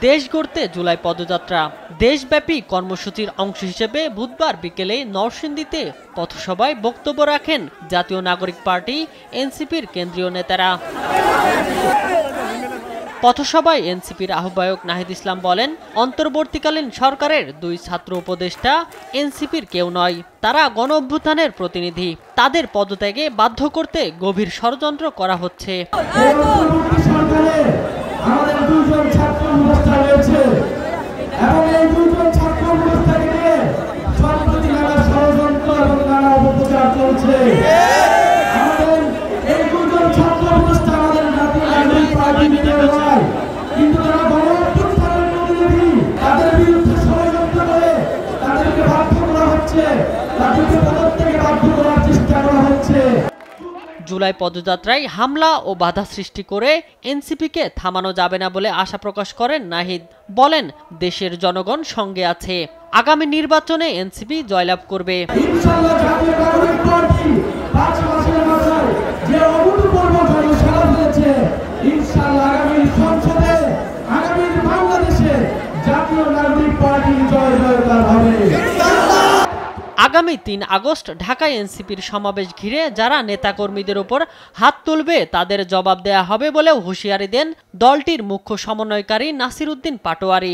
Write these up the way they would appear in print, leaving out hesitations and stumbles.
দেশ গড়তে জুলাই পদযাত্রা দেশব্যাপী কর্মসূচির অংশ হিসেবে বুধবার বিকেলে নরসিংদীতে পথসভায় বক্তব্য রাখেন জাতীয় নাগরিক পার্টি এনসিপির কেন্দ্রীয় নেতারা। পথসভায় এনসিপির আহ্বায়ক নাহিদ ইসলাম বলেন, অন্তর্বর্তীকালীন সরকারের দুই ছাত্র উপদেষ্টা এনসিপির কেউ নয়, তারা গণঅভ্যুত্থানের প্রতিনিধি। তাদের পদত্যাগে বাধ্য করতে গভীর ষড়যন্ত্র করা হচ্ছে। জুলাই পদযাত্রায় হামলা ও বাধা সৃষ্টি করে এনসিপিকে থামানো যাবে না বলে আশা প্রকাশ করেন নাহিদ। বলেন, দেশের জনগণ সঙ্গে আছে, আগামী নির্বাচনে এনসিপি জয়লাভ করবে। আগামী ৩ আগস্ট ঢাকায় এনসিপির সমাবেশ ঘিরে যারা নেতাকর্মীদের উপর হাত তুলবে তাদের জবাব দেয়া হবে বলেও হুঁশিয়ারি দেন দলটির মুখ্য সমন্বয়কারী নাসির উদ্দিন পাটোয়ারি।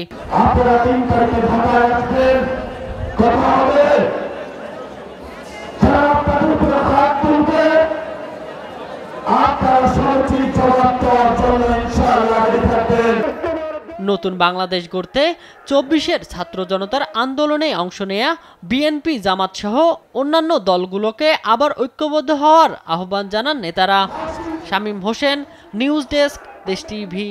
নতুন বাংলাদেশ গড়তে ২৪-এর ছাত্র জনতার আন্দোলনে অংশ নেয়া বিএনপি, জামাত সহ অন্যান্য দলগুলোকে আবার ঐক্যবদ্ধ হওয়ার আহ্বান জানান নেতারা। শামীম হোসেন, নিউজ ডেস্ক, দেশ টিভি।